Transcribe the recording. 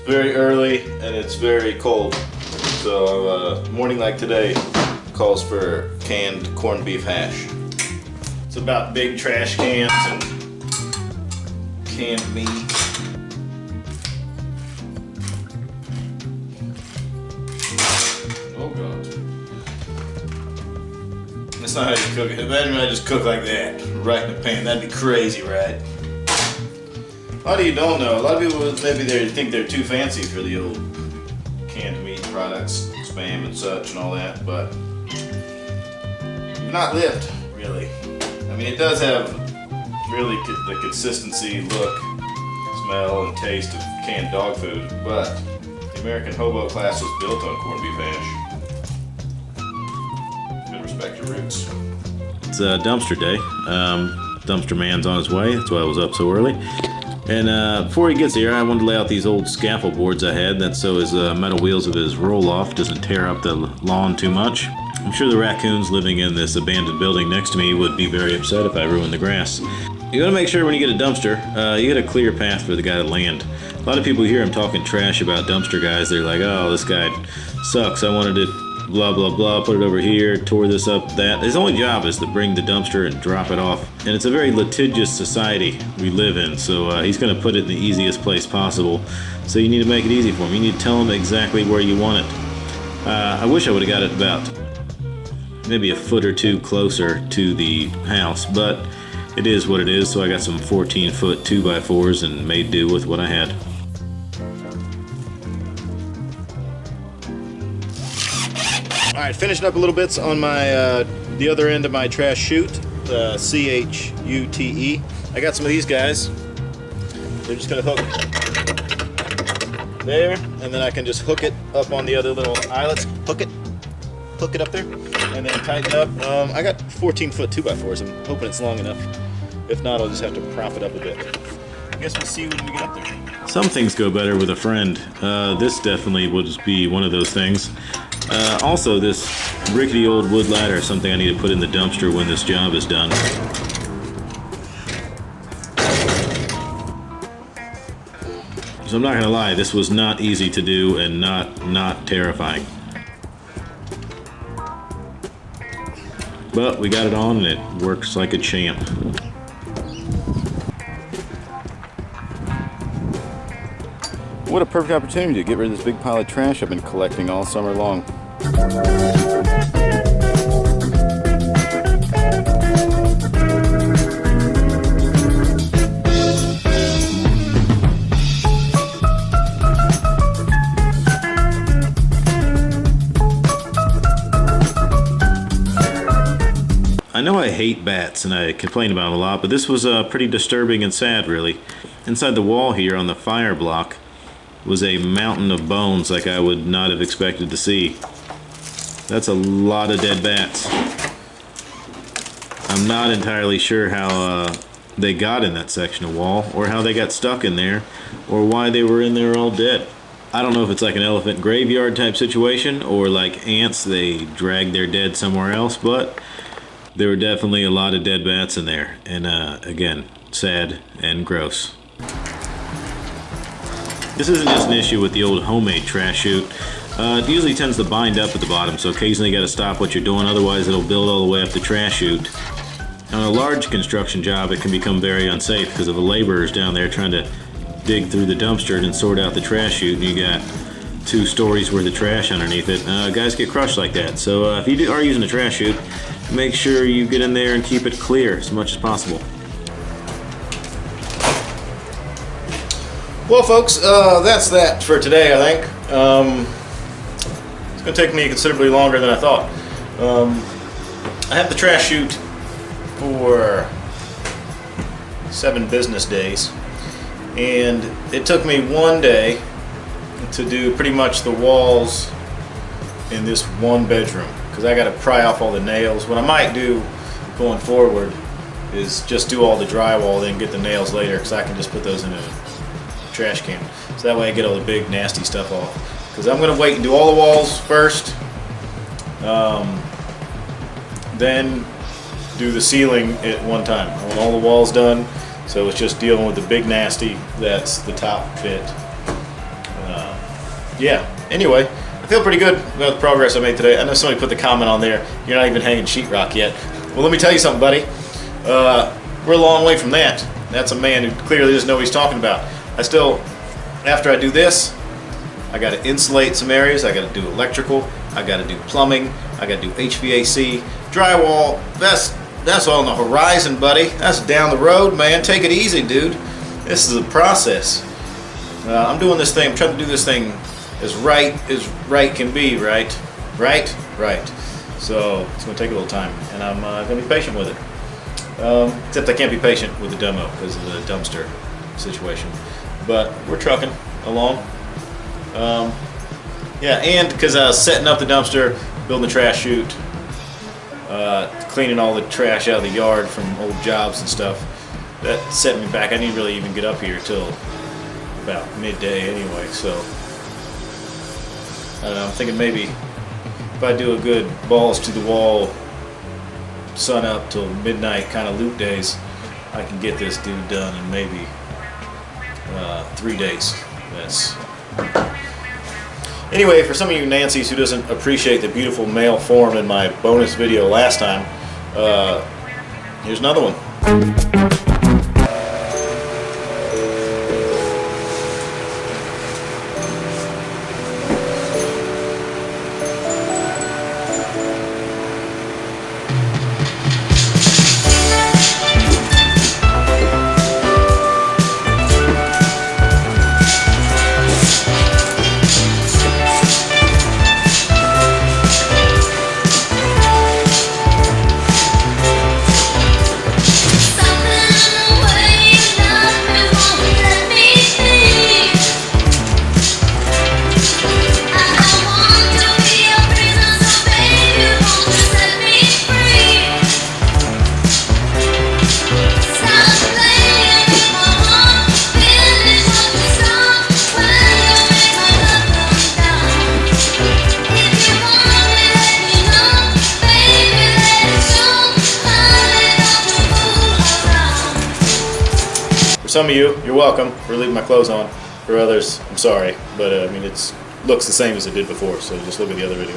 very early and it's very cold. So a morning like today calls for canned corned beef hash. It's about big trash cans and canned meat. Oh God. That's not how you cook it. Imagine I just cook like that, right in the pan. That'd be crazy, right? A lot of you don't know. A lot of people maybe they think they're too fancy for the old canned meat products, Spam and such and all that, but you've not lived, really. I mean, it does have really the consistency, look, smell, and taste of canned dog food, but the American hobo class was built on corned beef hash. Good respect your roots. It's dumpster day. Dumpster man's on his way. That's why I was up so early. And before he gets here, I wanted to lay out these old scaffold boards I had. That's so his metal wheels of his roll-off doesn't tear up the lawn too much. I'm sure the raccoons living in this abandoned building next to me would be very upset if I ruined the grass. You gotta make sure when you get a dumpster, you get a clear path for the guy to land. A lot of people hear him talking trash about dumpster guys. They're like, oh, this guy sucks. I wanted it blah blah blah, put it over here, tore this up, that. His only job is to bring the dumpster and drop it off. And it's a very litigious society we live in, so he's going to put it in the easiest place possible. So you need to make it easy for him. You need to tell him exactly where you want it. I wish I would have got it about maybe a foot or two closer to the house, but it is what it is, so I got some 14-foot 2x4s and made do with what I had. Alright, finishing up a little bits on my the other end of my trash chute, CHUTE. I got some of these guys. They're just going to hook there, and then I can just hook it up on the other little eyelets. Hook it up there, and then tighten up. I got 14-foot 2x4s. I'm hoping it's long enough. If not, I'll just have to prop it up a bit. I guess we'll see when we get up there. Some things go better with a friend. This definitely would be one of those things. Also, this rickety old wood ladder is something I need to put in the dumpster when this job is done. So I'm not gonna lie, this was not easy to do and not terrifying. But we got it on and it works like a champ. What a perfect opportunity to get rid of this big pile of trash I've been collecting all summer long. I know I hate bats and I complain about them a lot, but this was pretty disturbing and sad, really. Inside the wall here on the fire block was a mountain of bones like I would not have expected to see. That's a lot of dead bats. I'm not entirely sure how they got in that section of wall, or how they got stuck in there, or why they were in there all dead. I don't know if it's like an elephant graveyard type situation, or like ants, they dragged their dead somewhere else, but there were definitely a lot of dead bats in there, and again, sad and gross. This isn't just an issue with the old homemade trash chute. It usually tends to bind up at the bottom, so occasionally you got to stop what you're doing, otherwise it'll build all the way up the trash chute. On a large construction job, it can become very unsafe because of the laborers down there trying to dig through the dumpster and sort out the trash chute, and you got 2 stories worth of trash underneath it. Guys get crushed like that, so if you are using a trash chute, make sure you get in there and keep it clear as much as possible. Well, folks, that's that for today, I think. It's going to take me considerably longer than I thought. I have the trash chute for 7 business days, and it took me 1 day to do pretty much the walls in this 1 bedroom, because I got to pry off all the nails. What I might do going forward is just do all the drywall, then get the nails later, because I can just put those in a trash can. So that way I get all the big nasty stuff off. Because I'm going to wait and do all the walls first, then do the ceiling at one time. I want all the walls done, so it's just dealing with the big nasty that's the top bit. Yeah, anyway, I feel pretty good about the progress I made today. I know somebody put the comment on there, you're not even hanging sheetrock yet. Well, let me tell you something, buddy. We're a long way from that. That's a man who clearly doesn't know what he's talking about. I still, after I do this, I got to insulate some areas. I got to do electrical. I got to do plumbing. I got to do HVAC, drywall. That's on the horizon, buddy. That's down the road, man. Take it easy, dude. This is a process. I'm doing this thing. I'm trying to do this thing as right can be, right? Right. So it's going to take a little time, and I'm going to be patient with it. Except I can't be patient with the demo because of the dumpster situation. But we're trucking along. Yeah, and because I was setting up the dumpster, building the trash chute, cleaning all the trash out of the yard from old jobs and stuff, that set me back. I didn't really even get up here till about midday anyway, so I don't know, I'm thinking maybe if I do a good balls to the wall, sun up till midnight kind of loop days, I can get this dude done in maybe 3 days. Anyway, for some of you Nancys who doesn't appreciate the beautiful male form in my bonus video last time, here's another one. For some of you, you're welcome for leaving my clothes on. For others, I'm sorry, but I mean, it looks the same as it did before, so just look at the other video.